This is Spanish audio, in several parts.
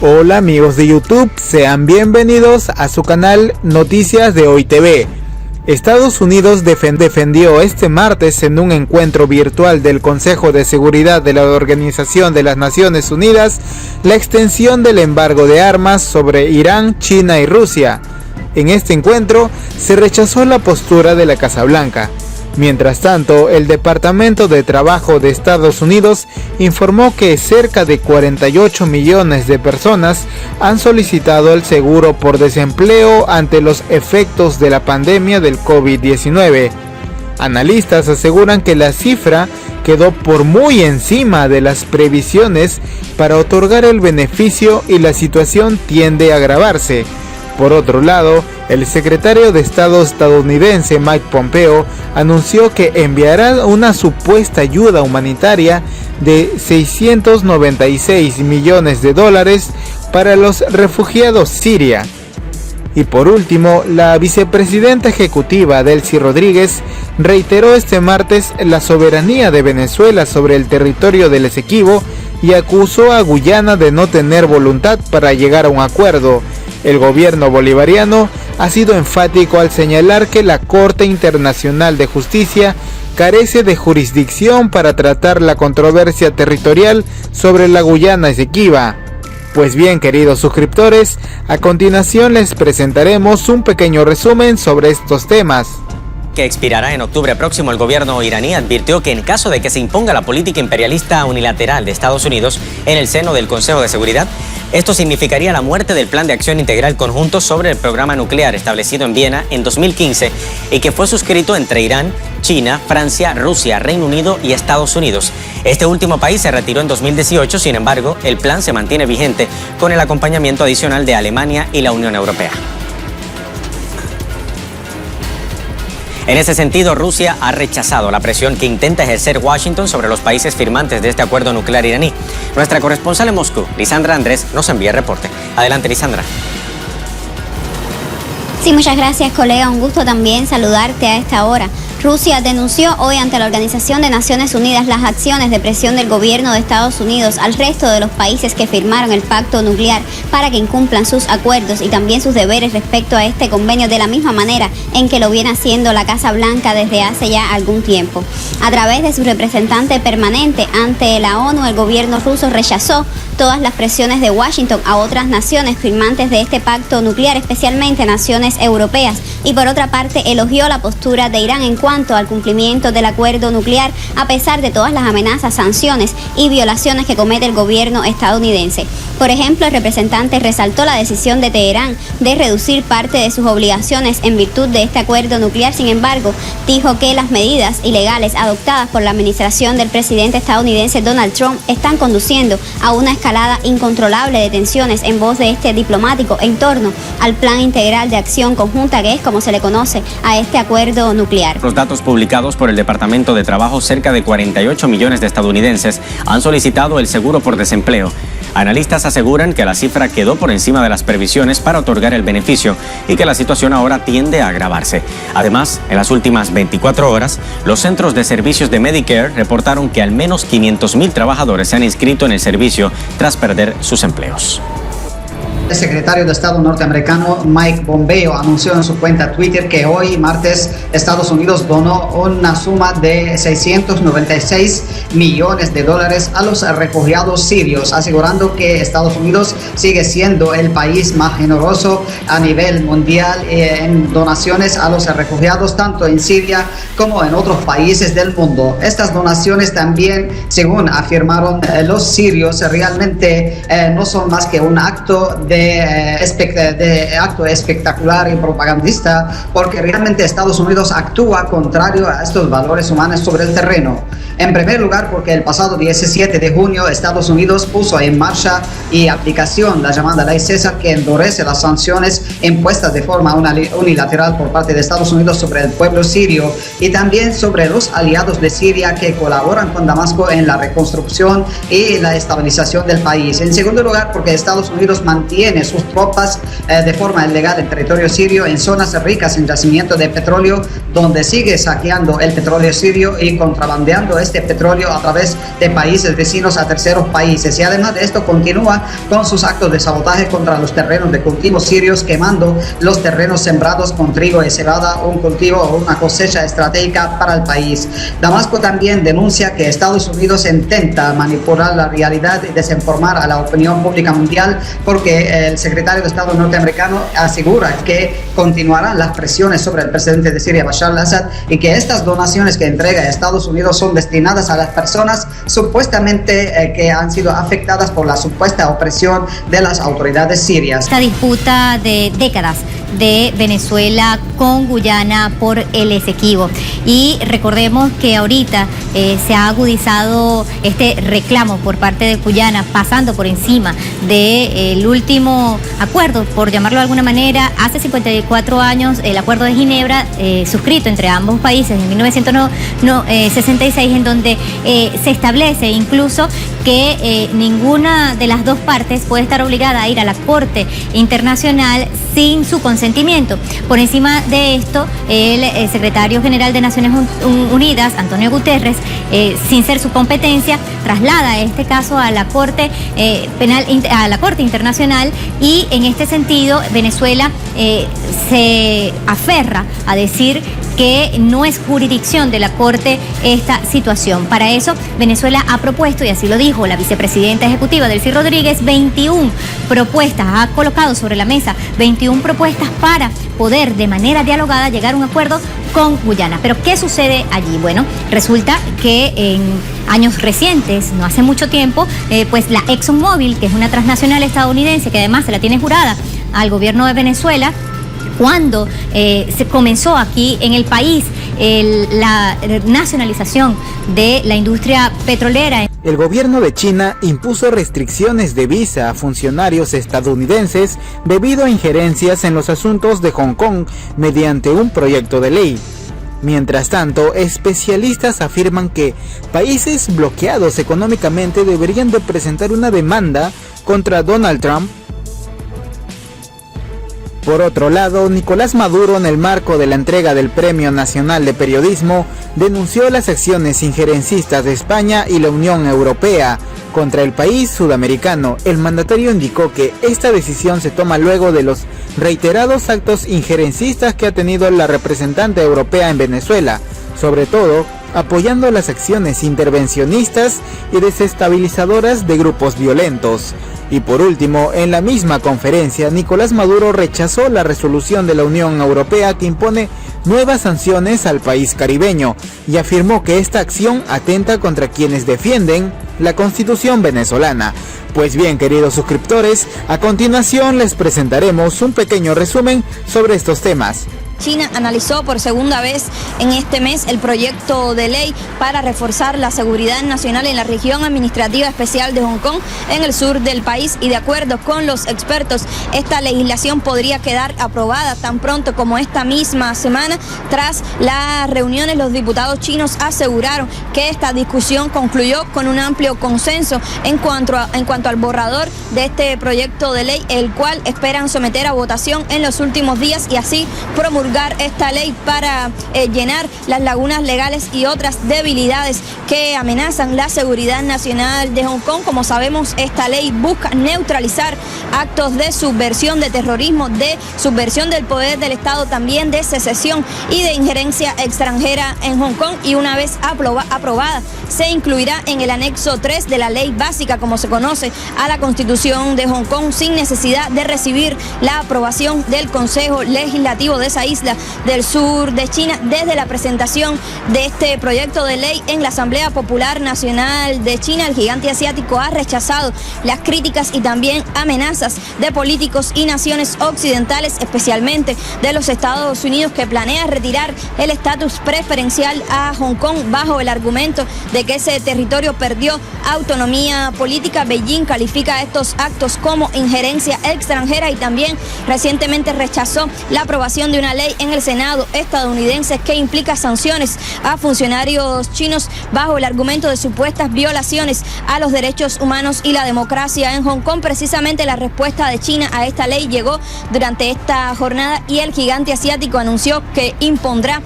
Hola amigos de YouTube, sean bienvenidos a su canal Noticias de Hoy TV. Estados Unidos defendió este martes en un encuentro virtual del Consejo de Seguridad de la Organización de las Naciones Unidas la extensión del embargo de armas sobre Irán, China y Rusia. En este encuentro se rechazó la postura de la Casa Blanca. Mientras tanto, el Departamento de Trabajo de Estados Unidos informó que cerca de 48 millones de personas han solicitado el seguro por desempleo ante los efectos de la pandemia del COVID-19. Analistas aseguran que la cifra quedó por muy encima de las previsiones para otorgar el beneficio y la situación tiende a agravarse. Por otro lado, el secretario de Estado estadounidense Mike Pompeo anunció que enviará una supuesta ayuda humanitaria de $696 millones para los refugiados siria. Y por último, la vicepresidenta ejecutiva Delcy Rodríguez reiteró este martes la soberanía de Venezuela sobre el territorio del Esequibo y acusó a Guyana de no tener voluntad para llegar a un acuerdo. El gobierno bolivariano ha sido enfático al señalar que la Corte Internacional de Justicia carece de jurisdicción para tratar la controversia territorial sobre la Guyana Esequiba. Pues bien, queridos suscriptores, a continuación les presentaremos un pequeño resumen sobre estos temas. Que expirará en octubre próximo, el gobierno iraní advirtió que en caso de que se imponga la política imperialista unilateral de Estados Unidos en el seno del Consejo de Seguridad, esto significaría la muerte del Plan de Acción Integral Conjunto sobre el programa nuclear establecido en Viena en 2015 y que fue suscrito entre Irán, China, Francia, Rusia, Reino Unido y Estados Unidos. Este último país se retiró en 2018, sin embargo, el plan se mantiene vigente con el acompañamiento adicional de Alemania y la Unión Europea. En ese sentido, Rusia ha rechazado la presión que intenta ejercer Washington sobre los países firmantes de este acuerdo nuclear iraní. Nuestra corresponsal en Moscú, Lisandra Andrés, nos envía el reporte. Adelante, Lisandra. Sí, muchas gracias, colega. Un gusto también saludarte a esta hora. Rusia denunció hoy ante la Organización de Naciones Unidas las acciones de presión del gobierno de Estados Unidos al resto de los países que firmaron el pacto nuclear para que incumplan sus acuerdos y también sus deberes respecto a este convenio de la misma manera en que lo viene haciendo la Casa Blanca desde hace ya algún tiempo. A través de su representante permanente ante la ONU, el gobierno ruso rechazó todas las presiones de Washington a otras naciones firmantes de este pacto nuclear, especialmente naciones europeas, y por otra parte elogió la postura de Irán en cuanto al cumplimiento del acuerdo nuclear a pesar de todas las amenazas, sanciones y violaciones que comete el gobierno estadounidense. Por ejemplo, el representante resaltó la decisión de Teherán de reducir parte de sus obligaciones en virtud de este acuerdo nuclear. Sin embargo, dijo que las medidas ilegales adoptadas por la administración del presidente estadounidense Donald Trump están conduciendo a una escalada incontrolable de tensiones en voz de este diplomático en torno al Plan Integral de Acción Conjunta, que es como se le conoce a este acuerdo nuclear. Los datos publicados por el Departamento de Trabajo, cerca de 48 millones de estadounidenses han solicitado el seguro por desempleo. Analistas aseguran que la cifra quedó por encima de las previsiones para otorgar el beneficio y que la situación ahora tiende a agravarse. Además, en las últimas 24 horas, los centros de servicios de Medicare reportaron que al menos 500,000 trabajadores se han inscrito en el servicio tras perder sus empleos. El secretario de Estado norteamericano Mike Pompeo anunció en su cuenta Twitter que hoy, martes, Estados Unidos donó una suma de $696 millones a los refugiados sirios, asegurando que Estados Unidos sigue siendo el país más generoso a nivel mundial en donaciones a los refugiados, tanto en Siria como en otros países del mundo. Estas donaciones también, según afirmaron los sirios, realmente no son más que un acto de acto espectacular y propagandista, porque realmente Estados Unidos actúa contrario a estos valores humanos sobre el terreno. En primer lugar, porque el pasado 17 de junio Estados Unidos puso en marcha y aplicación la llamada Ley César, que endurece las sanciones impuestas de forma unilateral por parte de Estados Unidos sobre el pueblo sirio y también sobre los aliados de Siria que colaboran con Damasco en la reconstrucción y la estabilización del país. En segundo lugar, porque Estados Unidos mantiene mantiene sus tropas de forma ilegal en territorio sirio, en zonas ricas en yacimiento de petróleo, donde sigue saqueando el petróleo sirio y contrabandeando este petróleo a través de países vecinos a terceros países. Y además de esto continúa con sus actos de sabotaje contra los terrenos de cultivos sirios, quemando los terrenos sembrados con trigo y cebada, un cultivo o una cosecha estratégica para el país. Damasco también denuncia que Estados Unidos intenta manipular la realidad y desinformar a la opinión pública mundial, porque el secretario de Estado norteamericano asegura que continuarán las presiones sobre el presidente de Siria, Bashar al-Assad, y que estas donaciones que entrega Estados Unidos son destinadas a las personas supuestamente que han sido afectadas por la supuesta opresión de las autoridades sirias. Esta disputa de décadas de Venezuela con Guyana por el Esequibo. Y recordemos que ahorita se ha agudizado este reclamo por parte de Guyana, pasando por encima del último acuerdo, por llamarlo de alguna manera, hace 54 años, el acuerdo de Ginebra, suscrito entre ambos países en 1966, en donde se establece incluso que ninguna de las dos partes puede estar obligada a ir a la Corte Internacional sin su consentimiento. Por encima de esto, el secretario general de Naciones Unidas, Antonio Guterres, sin ser su competencia, traslada este caso a la Corte Penal, a la Corte Internacional, y en este sentido Venezuela se aferra a decir que no es jurisdicción de la Corte esta situación. Para eso, Venezuela ha propuesto, y así lo dijo la vicepresidenta ejecutiva Delcy Rodríguez, 21 propuestas, ha colocado sobre la mesa 21 propuestas para poder de manera dialogada llegar a un acuerdo con Guyana. Pero ¿qué sucede allí? Bueno, resulta que en años recientes, no hace mucho tiempo, pues la ExxonMobil, que es una transnacional estadounidense que además se la tiene jurada al gobierno de Venezuela, cuando se comenzó aquí en el país la nacionalización de la industria petrolera. El gobierno de China impuso restricciones de visa a funcionarios estadounidenses debido a injerencias en los asuntos de Hong Kong mediante un proyecto de ley. Mientras tanto, especialistas afirman que países bloqueados económicamente deberían de presentar una demanda contra Donald Trump. Por otro lado, Nicolás Maduro, en el marco de la entrega del Premio Nacional de Periodismo, denunció las acciones injerencistas de España y la Unión Europea contra el país sudamericano. El mandatario indicó que esta decisión se toma luego de los reiterados actos injerencistas que ha tenido la representante europea en Venezuela, sobre todo apoyando las acciones intervencionistas y desestabilizadoras de grupos violentos. Y por último, en la misma conferencia, Nicolás Maduro rechazó la resolución de la Unión Europea que impone nuevas sanciones al país caribeño y afirmó que esta acción atenta contra quienes defienden la Constitución venezolana. Pues bien, queridos suscriptores, a continuación les presentaremos un pequeño resumen sobre estos temas. China analizó por segunda vez en este mes el proyecto de ley para reforzar la seguridad nacional en la región administrativa especial de Hong Kong, en el sur del país, y de acuerdo con los expertos, esta legislación podría quedar aprobada tan pronto como esta misma semana. Tras las reuniones, los diputados chinos aseguraron que esta discusión concluyó con un amplio consenso en cuanto al borrador de este proyecto de ley, el cual esperan someter a votación en los últimos días y así promulgar esta ley para llenar las lagunas legales y otras debilidades que amenazan la seguridad nacional de Hong Kong. Como sabemos, esta ley busca neutralizar actos de subversión, de terrorismo, de subversión del poder del Estado, también de secesión y de injerencia extranjera en Hong Kong, y una vez aprobada se incluirá en el anexo 3 de la ley básica, como se conoce, a la Constitución de Hong Kong, sin necesidad de recibir la aprobación del Consejo Legislativo de esa isla del sur de China. Desde la presentación de este proyecto de ley en la Asamblea Popular Nacional de China, el gigante asiático ha rechazado las críticas y también amenazas de políticos y naciones occidentales, especialmente de los Estados Unidos, que planea retirar el estatus preferencial a Hong Kong bajo el argumento de que ese territorio perdió autonomía política. Beijing califica estos actos como injerencia extranjera y también recientemente rechazó la aprobación de una ley ley en el Senado estadounidense que implica sanciones a funcionarios chinos bajo el argumento de supuestas violaciones a los derechos humanos y la democracia en Hong Kong. Precisamente la respuesta de China a esta ley llegó durante esta jornada y el gigante asiático anunció que impondrá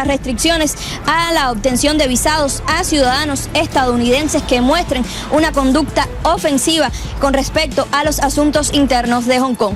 restricciones a la obtención de visados a ciudadanos estadounidenses que muestren una conducta ofensiva con respecto a los asuntos internos de Hong Kong.